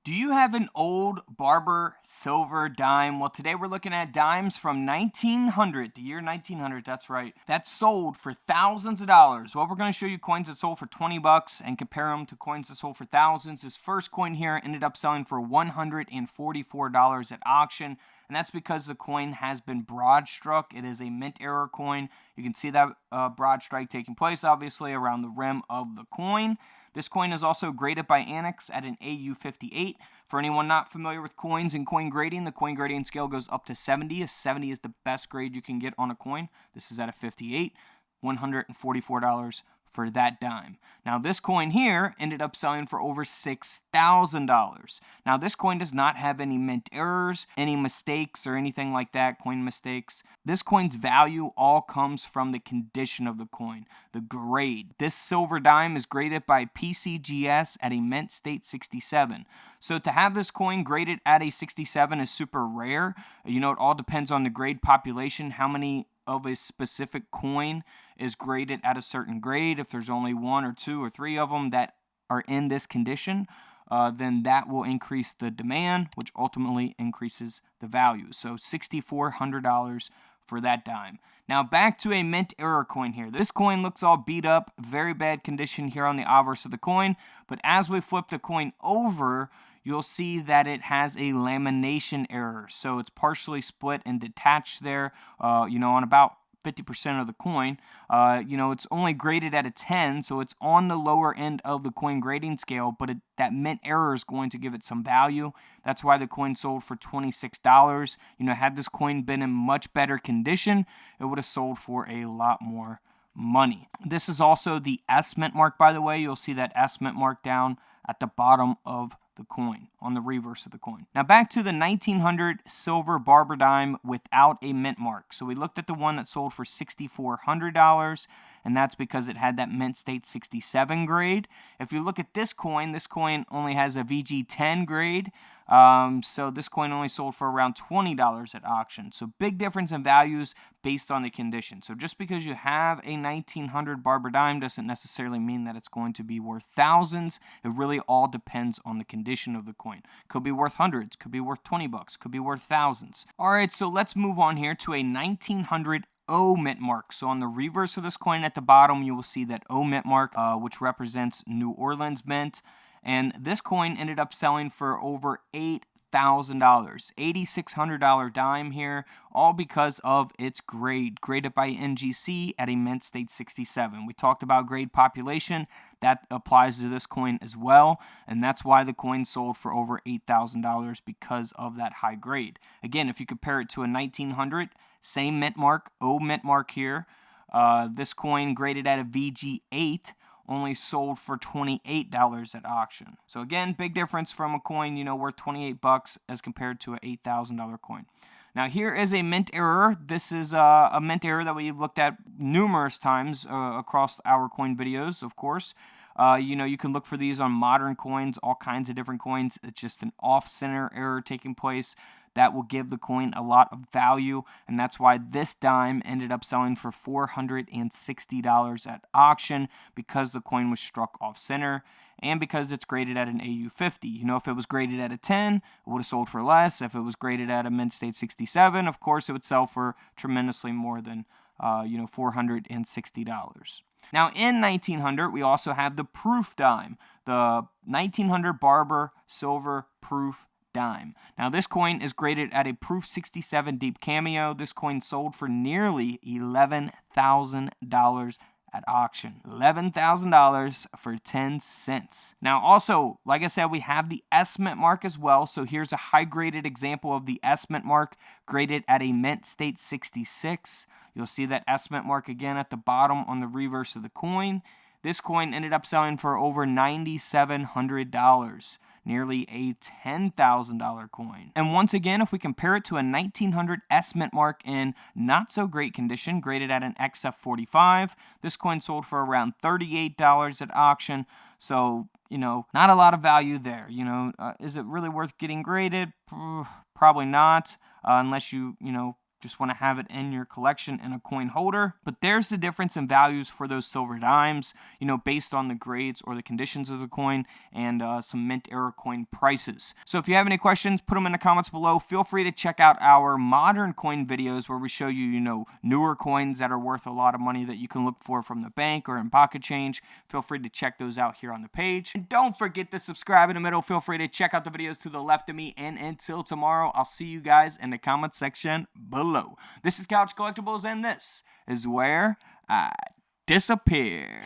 Do you have an old barber silver dime? Well, today we're looking at dimes from 1900, the year 1900, that's right. That sold for thousands of dollars. Well, we're going to show you coins that sold for 20 bucks and compare them to coins that sold for thousands. This first coin here ended up selling for $144 at auction. And that's because the coin has been broad struck. It is a mint error coin. You can see that broad strike taking place, obviously, around the rim of the coin. This coin is also graded by Annex at an AU58. For anyone not familiar with coins and coin grading, the coin grading scale goes up to 70. A 70 is the best grade you can get on a coin. This is at a 58, $144 for that dime. Now this coin here ended up selling for over $6,000. Now this coin does not have any mint errors, any mistakes or anything like that, coin mistakes. This coin's value all comes from the condition of the coin, the grade. This silver dime is graded by PCGS at a mint state 67. So to have this coin graded at a 67 is super rare. It all depends on the grade population, how many of a specific coin is graded at a certain grade. If there's only one or two or three of them that are in this condition, then that will increase the demand, which ultimately increases the value. So $6,400 for that dime. Now back to a mint error coin here. This coin looks all beat up, very bad condition here on the obverse of the coin, but as we flip the coin over, you'll see that it has a lamination error. So it's partially split and detached there, on about 50% of the coin. It's only graded at a 10, so it's on the lower end of the coin grading scale, but that mint error is going to give it some value. That's why the coin sold for $26. Had this coin been in much better condition, it would have sold for a lot more money. This is also the S mint mark, by the way. You'll see that S mint mark down at the bottom of the coin, on the reverse of the coin. Now back to the 1900 silver barber dime without a mint mark. So we looked at the one that sold for $6,400, and that's because it had that mint state 67 grade. If you look at this coin only has a VG10 grade. So this coin only sold for around $20 at auction. So big difference in values based on the condition. So just because you have a 1900 barber dime doesn't necessarily mean that it's going to be worth thousands. It really all depends on the condition of the coin. Could be worth hundreds, could be worth 20 bucks, could be worth thousands. All right, so let's move on here to a 1900 O mint mark. So on the reverse of this coin at the bottom, you will see that O mint mark, which represents New Orleans mint. And this coin ended up selling for over $8,000, $8,600 dime here, all because of its grade, graded by NGC at a mint state 67. We talked about grade population. That applies to this coin as well, and that's why the coin sold for over $8,000 because of that high grade. Again, if you compare it to a 1900, same mint mark, O mint mark here. This coin graded at a VG8 only sold for $28 at auction. So again, big difference from a coin, worth 28 bucks as compared to an $8,000 coin. Now here is a mint error. This is a mint error that we've looked at numerous times across our coin videos, of course. You can look for these on modern coins, all kinds of different coins. It's just an off-center error taking place. That will give the coin a lot of value, and that's why this dime ended up selling for $460 at auction, because the coin was struck off-center and because it's graded at an AU50. If it was graded at a 10, it would have sold for less. If it was graded at a mint state 67, of course, it would sell for tremendously more than $460. Now, in 1900, we also have the proof dime, the 1900 barber silver proof dime. Now, this coin is graded at a proof 67 deep cameo. This coin sold for nearly $11,000 at auction. $11,000 for 10 cents. Now, also, like I said, we have the S mint mark as well. So here's a high-graded example of the S mint mark, graded at a mint state 66. You'll see that S mint mark again at the bottom on the reverse of the coin. This coin ended up selling for over $9,700. Nearly a $10,000 coin. And once again, if we compare it to a 1900 S mint mark in not so great condition, graded at an XF45, this coin sold for around $38 at auction. So, not a lot of value there. Is it really worth getting graded? Probably not, unless you just want to have it in your collection in a coin holder. But there's the difference in values for those silver dimes, based on the grades or the conditions of the coin and some mint era coin prices. So if you have any questions, put them in the comments below. Feel free to check out our modern coin videos where we show you, newer coins that are worth a lot of money that you can look for from the bank or in pocket change. Feel free to check those out here on the page. And don't forget to subscribe in the middle. Feel free to check out the videos to the left of me. And until tomorrow, I'll see you guys in the comment section below. This is Couch Collectibles, and this is where I disappear.